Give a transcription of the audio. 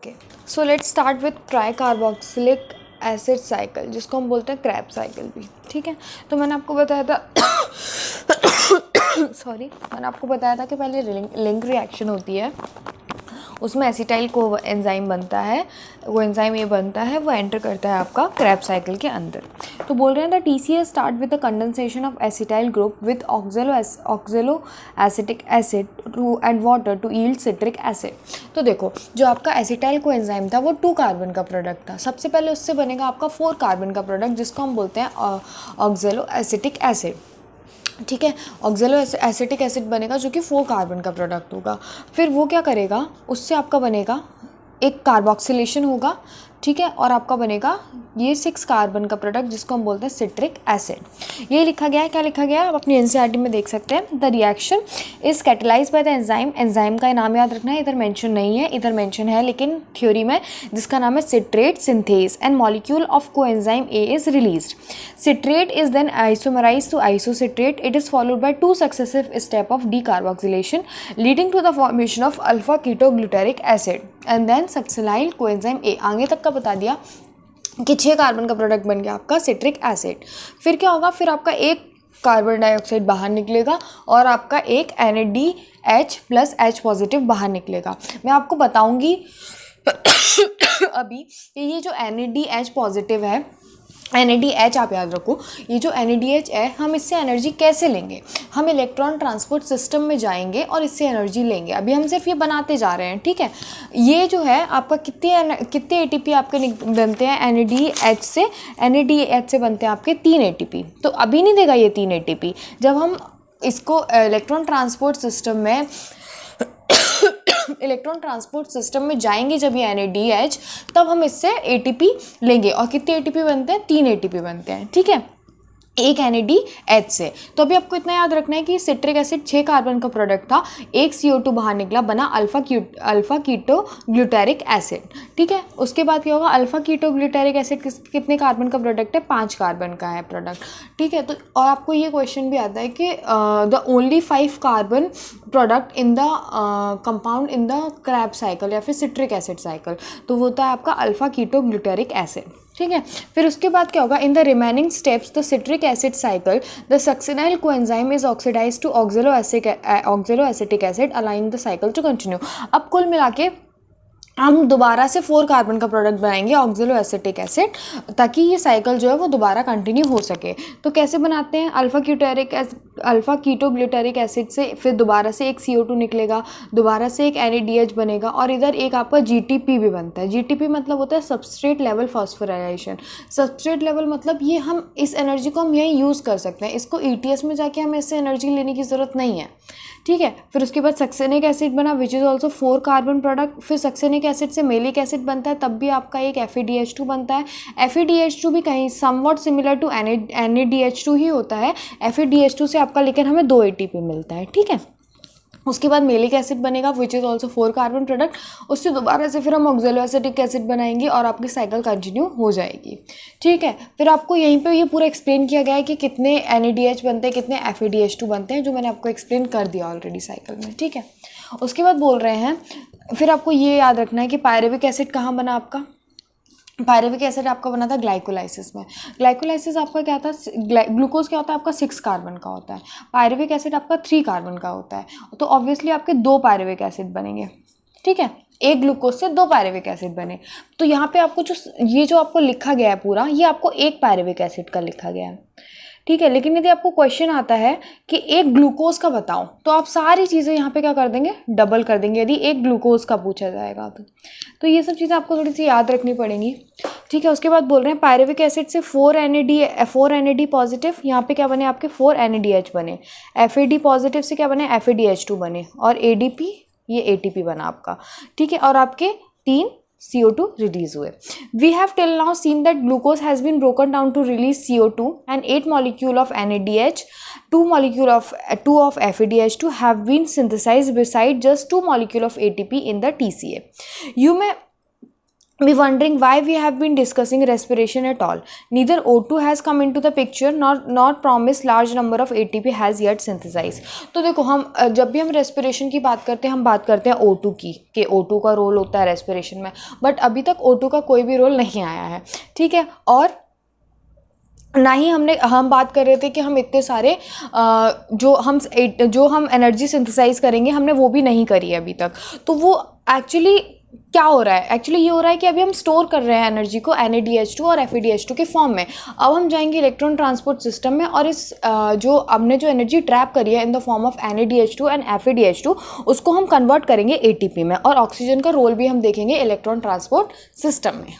Okay, so let's start with try carboxylic acid cycle, जिसको हम बोलते हैं क्रैब साइकिल भी। ठीक है, तो मैंने आपको बताया था मैंने आपको बताया था कि पहले लिंक रिएक्शन होती है, उसमें एसिटाइल को एंजाइम बनता है, वो एंजाइम ये बनता है, वो एंटर करता है आपका क्रैब साइकिल के अंदर। तो बोल रहे हैं the TCA start with the condensation of acetyl group with oxaloacetic acid to and water to yield citric acid. तो देखो, जो आपका एसिटाइल को एंजाइम था वो 2 कार्बन का प्रोडक्ट था। सबसे पहले उससे बनेगा आपका 4 कार्बन का प्रोडक्ट, जिसको हम बोलते हैं ऑक्जेलो एसिटिक एसिड। ठीक है, ऑक्जेलो एसिटिक एसिड बनेगा जो कि 4 कार्बन का प्रोडक्ट होगा। फिर वो क्या करेगा, उससे आपका बनेगा एक कार्बोक्सिलेशन होगा। ठीक है, और आपका बनेगा ये 6 कार्बन का प्रोडक्ट, जिसको हम बोलते हैं सिट्रिक एसिड। ये लिखा गया है, क्या लिखा गया है आप अपनी NCERT में देख सकते हैं। The reaction is catalysed by the enzyme. Enzyme का नाम याद रखना है, इधर मेंशन नहीं है, इधर मेंशन है लेकिन थ्योरी में, जिसका नाम है citrate synthase and molecule of coenzyme A is released. Citrate is then isomerised to isocitrate. It is followed by 2 successive step of decarboxylation leading to the formation of alpha ketoglutaric acid and then succinyl coenzyme A। आगे तक का बता दिया कि 6 carbon का product बन गया आपका सिट्रिक एसिड। फिर क्या होगा, फिर आपका एक कार्बन डाइऑक्साइड बाहर निकलेगा और आपका एक NADH+H पॉजिटिव बाहर निकलेगा। मैं आपको बताऊंगी अभी कि ये जो NADH पॉजिटिव है, NADH आप याद रखो, ये जो NADH है, हम इससे एनर्जी कैसे लेंगे। हम इलेक्ट्रॉन ट्रांसपोर्ट सिस्टम में जाएंगे और इससे एनर्जी लेंगे। अभी हम सिर्फ ये बनाते जा रहे हैं। ठीक है, ये जो है आपका कितने ATP आपके बनते हैं NADH से। NADH से बनते हैं आपके 3 ATP। तो अभी नहीं देगा ये 3 ATP। जब हम इसको इलेक्ट्रॉन ट्रांसपोर्ट सिस्टम में जाएंगे, जब ये NADH, तब हम इससे ATP लेंगे। और कितने ATP बनते हैं, 3 ATP बनते हैं। ठीक है, एक NADH से। तो अभी आपको इतना याद रखना है कि सिट्रिक एसिड 6 कार्बन का प्रोडक्ट था, एक CO2 बाहर निकला, बना अल्फा कीटो ग्लूटारिक एसिड। ठीक है, उसके बाद क्या होगा, अल्फा कीटो ग्लूटारिक एसिड कितने कार्बन का प्रोडक्ट है, 5 कार्बन का है प्रोडक्ट। ठीक है, तो और आपको ये क्वेश्चन भी आता है कि the only 5 carbon product in the compound in the Krebs cycle या फिर सिट्रिक एसिड साइकिल, तो वो होता है आपका अल्फा कीटो ग्लूटारिक एसिड। ठीक है, फिर उसके बाद क्या होगा, in the remaining steps the citric acid cycle the succinyl coenzyme is oxidised to oxaloacetic acid allowing the cycle to continue. अब कुल मिला के हम दोबारा से 4 कार्बन का प्रोडक्ट बनाएंगे ऑक्जेलो एसिटिक एसिड, ताकि ये साइकिल जो है वो दोबारा कंटिन्यू हो सके। तो कैसे बनाते हैं, अल्फा कीटो ग्लूटारिक एसिड से फिर दोबारा से एक CO2 निकलेगा, दोबारा से एक NADH बनेगा, और इधर एक आपका GTP भी बनता है। GTP मतलब होता है substrate level phosphorylation. Substrate level मतलब ये हम इस एनर्जी को हम यहीं यूज़ कर सकते हैं, इसको ETS में जाके हमें इससे एनर्जी लेने की ज़रूरत नहीं है। ठीक है, फिर उसके बाद सक्सेनिक एसिड बना which is also 4 carbon product. फिर सक्सेनिक एसिड से मेलिक एसिड बनता है, तब भी आपका एक FeDH2 बनता है। FeDH2 भी कहीं समवॉट सिमिलर टू NADH2 ही होता है। FeDH2 से आपका लेकिन हमें 2 ATP मिलता है। ठीक है, उसके बाद मेलिक एसिड बनेगा which is also 4 carbon product. उससे दोबारा से फिर हम ऑक्जेलो एसिटिक एसिड बनाएंगे और आपकी साइकिल कंटिन्यू हो जाएगी। ठीक है, फिर आपको यहीं पे ये पूरा एक्सप्लेन किया गया है कि कितने NADH बनते हैं, कितने FeDH2 बनते हैं, जो मैंने आपको एक्सप्लेन कर दिया ऑलरेडी साइकिल में। ठीक है, उसके बाद बोल रहे हैं, फिर आपको ये याद रखना है कि पायरुविक एसिड कहाँ बना आपका। पायरुविक एसिड आपका बना था ग्लाइकोलाइसिस में। ग्लाइकोलाइसिस आपका क्या था, ग्लूकोज क्या होता है आपका 6 कार्बन का होता है, पायरुविक एसिड आपका 3 कार्बन का होता है। तो ऑब्वियसली आपके 2 पायरुविक एसिड बनेंगे। ठीक है, एक ग्लूकोज से 2 पायरुविक एसिड बने। तो यहाँ पे आपको जो आपको लिखा गया है पूरा, ये आपको एक पायरुविक एसिड का लिखा गया है। ठीक है, लेकिन यदि आपको क्वेश्चन आता है कि एक ग्लूकोज का बताओ, तो आप सारी चीज़ें यहाँ पे क्या कर देंगे, डबल कर देंगे, यदि एक ग्लूकोज का पूछा जाएगा तो ये सब चीज़ें आपको थोड़ी सी याद रखनी पड़ेंगी। ठीक है, उसके बाद बोल रहे हैं पायरुविक एसिड से 4 NAD पॉजिटिव, यहाँ पे क्या बने आपके 4 NADH बने। FAD पॉजिटिव से क्या बने, FADH2 बने, और ADP ये ATP बना आपका। ठीक है, और आपके 3 CO2 रिलीज हुए। We have till now seen that glucose has been broken down to release CO2 and 8 molecule of NADH, 2 of FADH2 have been synthesized beside just 2 molecule of ATP in the TCA. You may be wondering why we have been discussing respiration at all. Neither O2 has come into the picture nor promised large number of ATP has yet synthesized. तो देखो हम जब भी हम respiration की बात करते हैं हम बात करते हैं O2 की कि O2 का रोल होता है रेस्पिरेशन में, बट अभी तक O2 का कोई भी रोल नहीं आया है, ठीक है। और ना ही हम बात कर रहे थे कि हम इतने सारे जो हम एनर्जी सिंथेसाइज करेंगे हमने वो भी नहीं करी है अभी तक। तो वो एक्चुअली क्या हो रहा है, एक्चुअली ये हो रहा है कि अभी हम स्टोर कर रहे हैं एनर्जी को NADH2 और FeDH2 के फॉर्म में। अब हम जाएंगे इलेक्ट्रॉन ट्रांसपोर्ट सिस्टम में और इस जो हमने जो एनर्जी ट्रैप करी है in the form of NADH2 and FeDH2 उसको हम कन्वर्ट करेंगे ATP में, और ऑक्सीजन का रोल भी हम देखेंगे इलेक्ट्रॉन ट्रांसपोर्ट सिस्टम में।